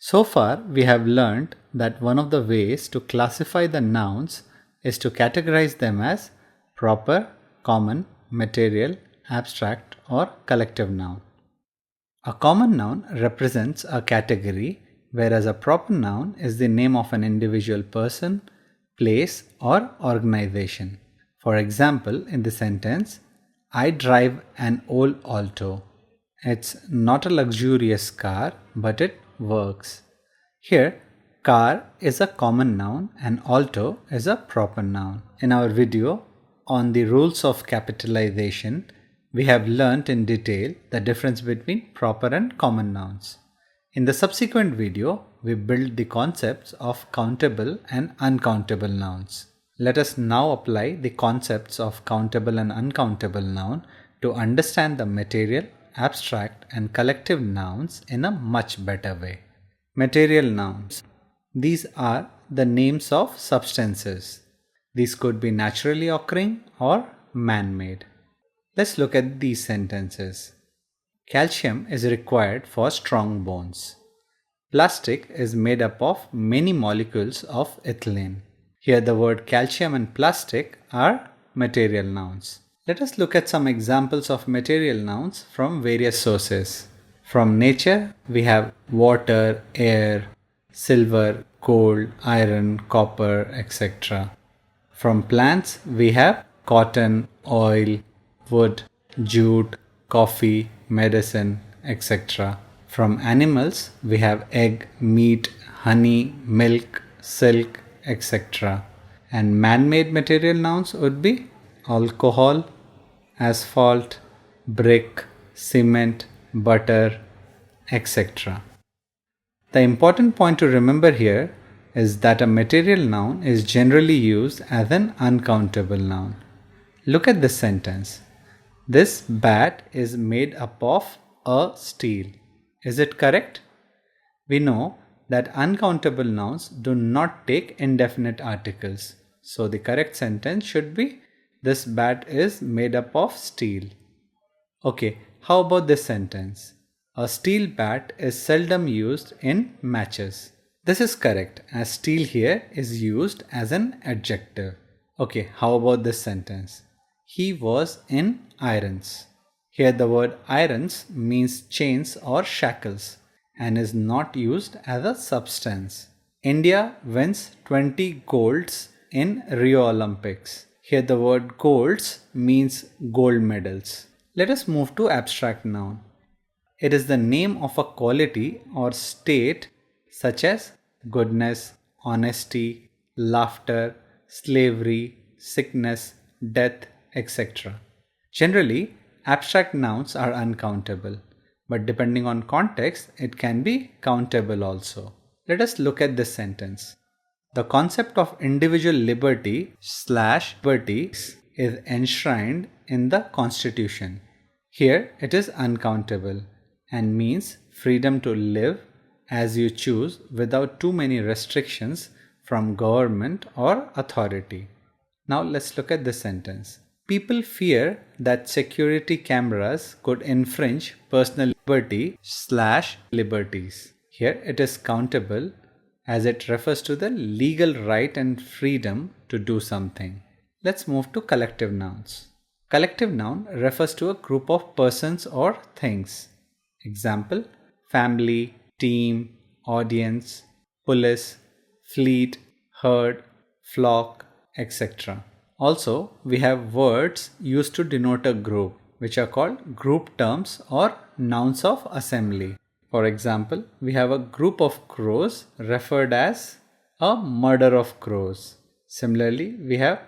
So far, we have learned that one of the ways to classify the nouns is to categorize them as proper, common, material, abstract, or collective noun. A common noun represents a category, whereas a proper noun is the name of an individual person, place, or organization. For example, in the sentence, I drive an old Alto. It's not a luxurious car, but it works. Here, car is a common noun and Alto is a proper noun. In our video on the rules of capitalization, we have learnt in detail the difference between proper and common nouns. In the subsequent video, we build the concepts of countable and uncountable nouns. Let us now apply the concepts of countable and uncountable noun to understand the material, abstract, and collective nouns in a much better way. Material nouns. These are the names of substances. These could be naturally occurring or man-made. Let's look at these sentences. Calcium is required for strong bones. Plastic is made up of many molecules of ethylene. Here the word calcium and plastic are material nouns. Let us look at some examples of material nouns from various sources. From nature, we have water, air, silver, gold, iron, copper, etc. From plants, we have cotton, oil, wood, jute, coffee, medicine, etc. From animals, we have egg, meat, honey, milk, silk, etc. And man-made material nouns would be alcohol, asphalt, brick, cement, butter, etc. The important point to remember here is that a material noun is generally used as an uncountable noun. Look at this sentence. This bat is made up of a steel. Is it correct? We know that uncountable nouns do not take indefinite articles. So the correct sentence should be this bat is made up of steel. Okay, how about this sentence? A steel bat is seldom used in matches. This is correct as steel here is used as an adjective. Okay, how about this sentence? He was in irons. Here the word irons means chains or shackles and is not used as a substance. India wins 20 golds in Rio Olympics. Here the word golds means gold medals. Let us move to abstract noun. It is the name of a quality or state such as goodness, honesty, laughter, slavery, sickness, death, etc. Generally, abstract nouns are uncountable, but depending on context, it can be countable also. Let us look at this sentence. The concept of individual liberty/liberties is enshrined in the Constitution. Here it is uncountable and means freedom to live as you choose without too many restrictions from government or authority. Now let's look at this sentence. People fear that security cameras could infringe personal liberty/liberties. Here it is countable as it refers to the legal right and freedom to do something. Let's move to collective nouns. Collective noun refers to a group of persons or things. Example, family, team, audience, police, fleet, herd, flock, etc. Also, we have words used to denote a group, which are called group terms or nouns of assembly. For example, we have a group of crows referred as a murder of crows. Similarly, we have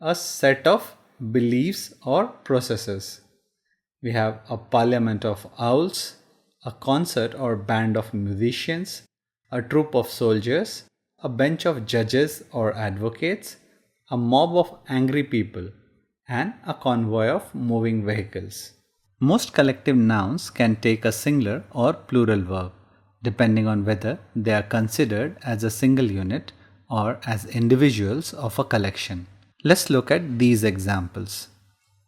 a set of beliefs or processes. We have a parliament of owls, a concert or band of musicians, a troop of soldiers, a bench of judges or advocates, a mob of angry people, and a convoy of moving vehicles. Most collective nouns can take a singular or plural verb, depending on whether they are considered as a single unit or as individuals of a collection. Let's look at these examples.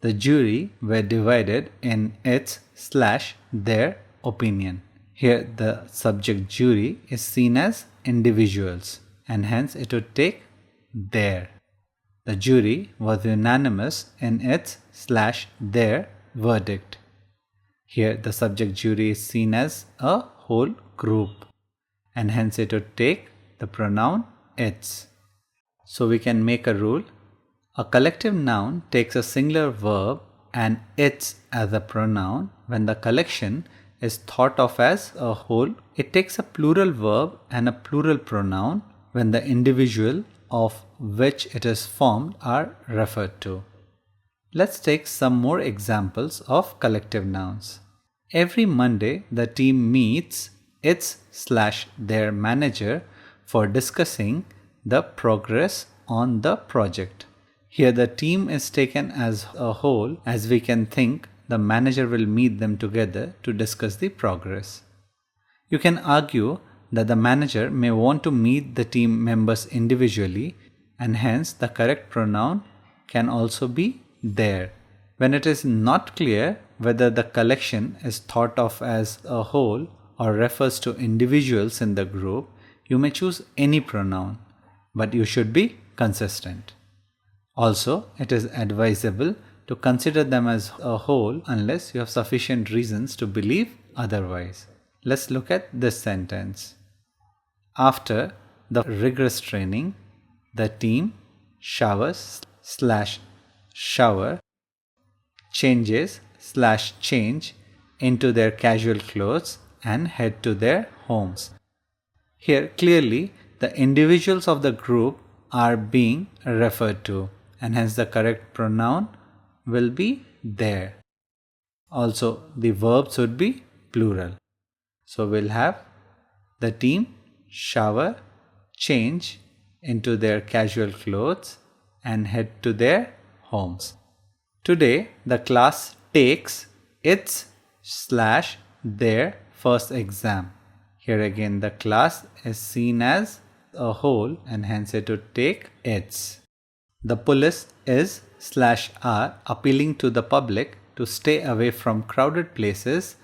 The jury were divided in its/their opinion. Here the subject jury is seen as individuals and hence it would take their. The jury was unanimous in its/their verdict. Here the subject jury is seen as a whole group and hence it would take the pronoun its. So we can make a rule. A collective noun takes a singular verb and its as a pronoun when the collection is thought of as a whole. It takes a plural verb and a plural pronoun when the individual of which it is formed are referred to. Let's take some more examples of collective nouns. Every Monday, the team meets its/their manager for discussing the progress on the project. Here the team is taken as a whole as we can think the manager will meet them together to discuss the progress. You can argue that the manager may want to meet the team members individually and hence the correct pronoun can also be their. When it is not clear whether the collection is thought of as a whole or refers to individuals in the group, you may choose any pronoun, but you should be consistent. Also, it is advisable to consider them as a whole unless you have sufficient reasons to believe otherwise. Let's look at this sentence. After the rigorous training, the team showers/shower, changes/change into their casual clothes and head to their homes. Here clearly the individuals of the group are being referred to and hence the correct pronoun will be their. Also the verbs would be plural. So we'll have the team shower, change into their casual clothes and head to their homes. Today the class takes its/their first exam. Here again the class is seen as a whole and hence it would take its. The police is/are appealing to the public to stay away from crowded places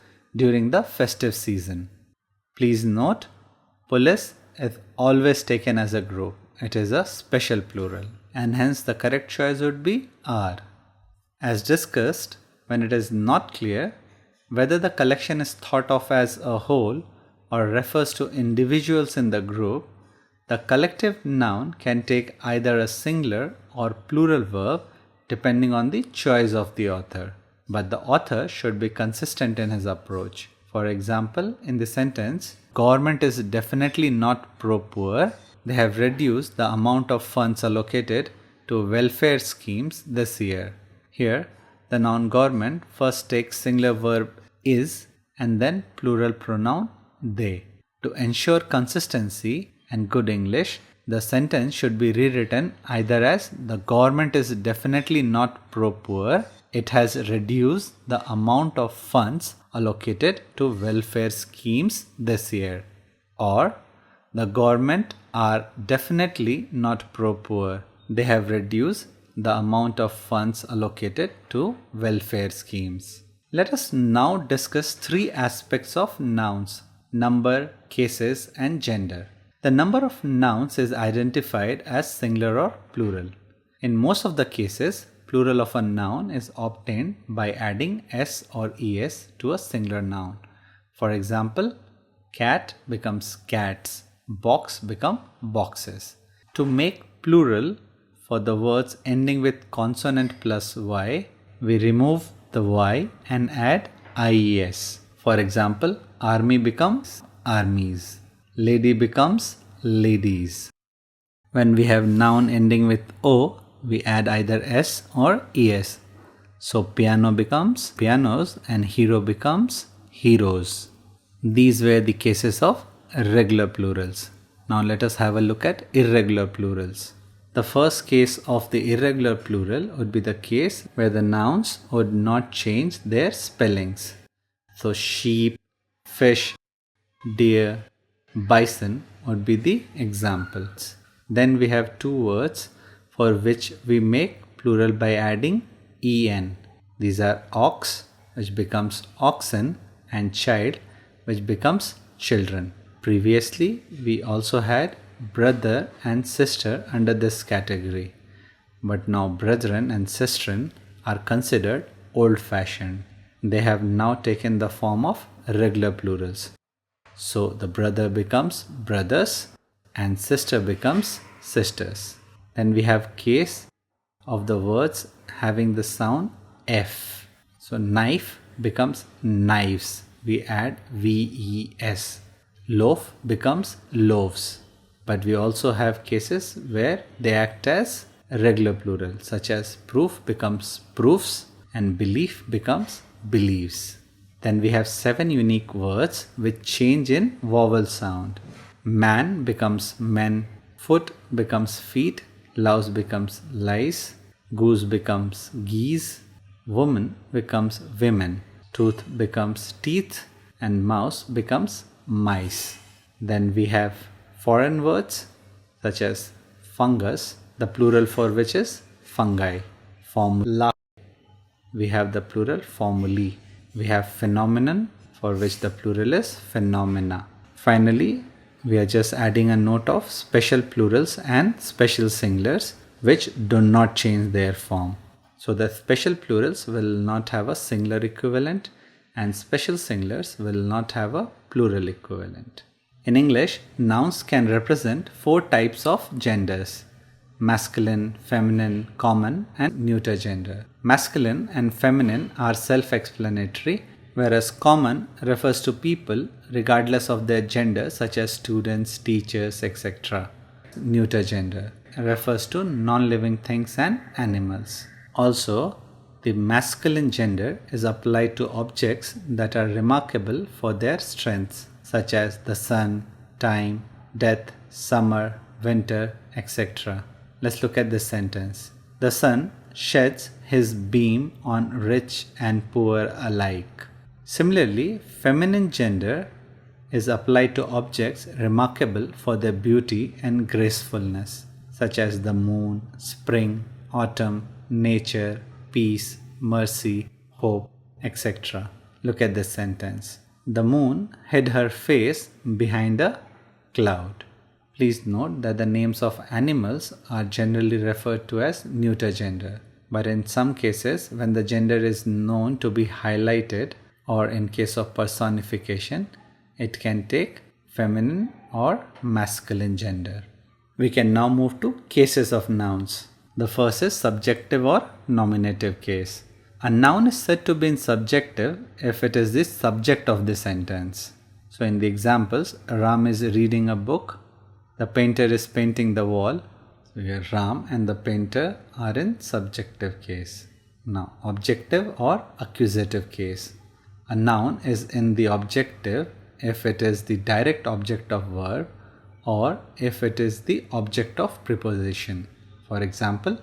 during the festive season. Please note, police is always taken as a group. It is a special plural and hence the correct choice would be are. As discussed, when it is not clear whether the collection is thought of as a whole or refers to individuals in the group, the collective noun can take either a singular or plural verb depending on the choice of the author. But the author should be consistent in his approach. For example, in the sentence, government is definitely not pro-poor. They have reduced the amount of funds allocated to welfare schemes this year. Here, the noun government first takes singular verb is and then plural pronoun they. To ensure consistency and good English, the sentence should be rewritten either as the government is definitely not pro-poor, it has reduced the amount of funds allocated to welfare schemes this year, or the government are definitely not pro-poor, they have reduced the amount of funds allocated to welfare schemes. Let us now discuss three aspects of nouns: number, cases, and gender. The number of nouns is identified as singular or plural. In most of the cases, plural of a noun is obtained by adding s or es to a singular noun. For example, cat becomes cats, box become boxes. To make plural for the words ending with consonant plus y, we remove the y and add ies. For example, army becomes armies, lady becomes ladies. When we have noun ending with o, we add either s or es. So piano becomes pianos and hero becomes heroes. These were the cases of regular plurals. Now let us have a look at irregular plurals. The first case of the irregular plural would be the case where the nouns would not change their spellings. So sheep, fish, deer, bison would be the examples. Then we have two words for which we make plural by adding en. These are ox, which becomes oxen, and child, which becomes children. Previously, we also had brother and sister under this category. But now brethren and sistren are considered old-fashioned. They have now taken the form of regular plurals. So the brother becomes brothers and sister becomes sisters. Then we have case of the words having the sound F. So knife becomes knives. We add VES. Loaf becomes loaves. But we also have cases where they act as regular plural, such as proof becomes proofs and belief becomes believes. Then we have 7 unique words which change in vowel sound. Man becomes men, foot becomes feet, louse becomes lies, goose becomes geese, woman becomes women, tooth becomes teeth, and mouse becomes mice. Then we have foreign words such as fungus, the plural for which is fungi. Formula, we have the plural formulae. We have phenomenon, for which the plural is phenomena. Finally, we are just adding a note of special plurals and special singulars which do not change their form. So the special plurals will not have a singular equivalent and special singulars will not have a plural equivalent. In English, nouns can represent 4 types of genders: masculine, feminine, common, and neuter gender. Masculine and feminine are self-explanatory, whereas common refers to people regardless of their gender, such as students, teachers, etc. Neuter gender refers to non-living things and animals. Also, the masculine gender is applied to objects that are remarkable for their strengths, such as the sun, time, death, summer, winter, etc. Let's look at this sentence. The sun sheds his beam on rich and poor alike. Similarly, feminine gender is applied to objects remarkable for their beauty and gracefulness, such as the moon, spring, autumn, nature, peace, mercy, hope, etc. Look at this sentence. The moon hid her face behind a cloud. Please note that the names of animals are generally referred to as neuter gender. But in some cases, when the gender is known to be highlighted, or in case of personification, it can take feminine or masculine gender. We can now move to cases of nouns. The first is subjective or nominative case. A noun is said to be in subjective if it is the subject of the sentence. So in the examples, Ram is reading a book, the painter is painting the wall. So here Ram and the painter are in subjective case. Now objective or accusative case. A noun is in the objective if it is the direct object of verb or if it is the object of preposition. For example,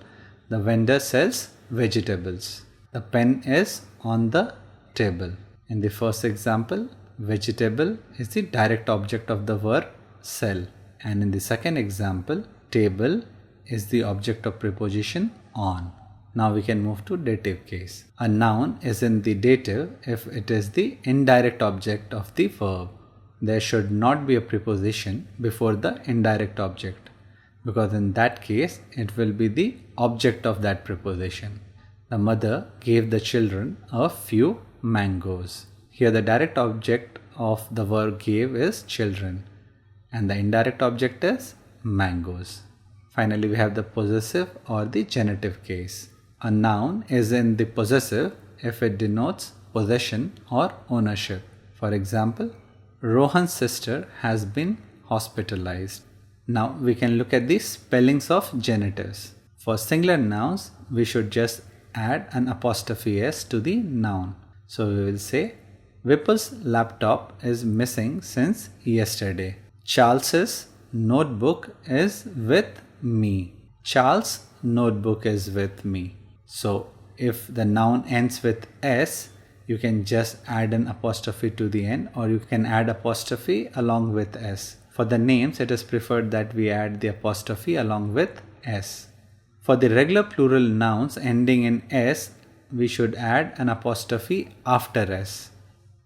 the vendor sells vegetables. The pen is on the table. In the first example, vegetable is the direct object of the verb sell. And in the second example, table is the object of preposition on. Now we can move to dative case. A noun is in the dative if it is the indirect object of the verb. There should not be a preposition before the indirect object, because in that case it will be the object of that preposition. The mother gave the children a few mangoes. Here the direct object of the verb gave is children and the indirect object is mangoes. Finally, we have the possessive or the genitive case. A noun is in the possessive if it denotes possession or ownership. For example, Rohan's sister has been hospitalized. Now we can look at the spellings of genitives. For singular nouns, we should just add an apostrophe s to the noun. So we will say, Vipul's laptop is missing since yesterday. Charles's notebook is with me. Charles' notebook is with me. So if the noun ends with s, you can just add an apostrophe to the end, or you can add apostrophe along with s. For the names, it is preferred that we add the apostrophe along with s. For the regular plural nouns ending in s, we should add an apostrophe after s.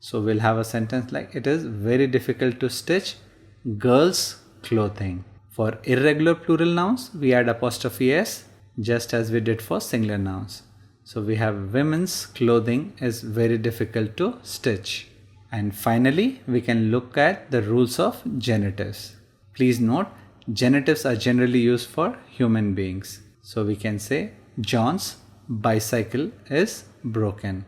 So we'll have a sentence like, it is very difficult to stitch girls' clothing. For irregular plural nouns, we add apostrophe s just as we did for singular nouns. So we have women's clothing is very difficult to stitch. And finally, we can look at the rules of genitives. Please note, genitives are generally used for human beings. So we can say, John's bicycle is broken.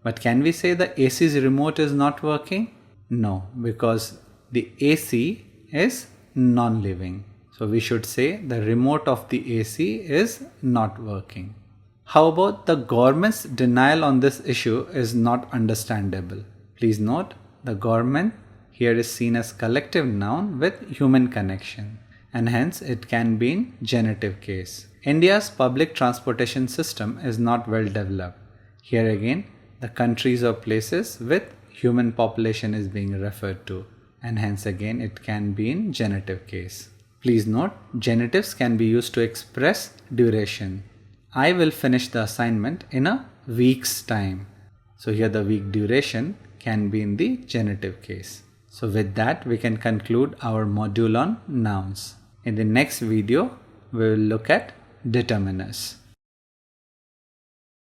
But can we say the AC's remote is not working? No, because the AC is non-living. So we should say the remote of the AC is not working. How about the government's denial on this issue is not understandable? Please note, the government here is seen as collective noun with human connection, and hence it can be in genitive case. India's public transportation system is not well developed. Here again, the countries or places with human population is being referred to, and hence again it can be in genitive case. Please note, genitives can be used to express duration. I will finish the assignment in a week's time. So here the week duration can be in the genitive case. So with that, we can conclude our module on nouns. In the next video, we will look at determiners.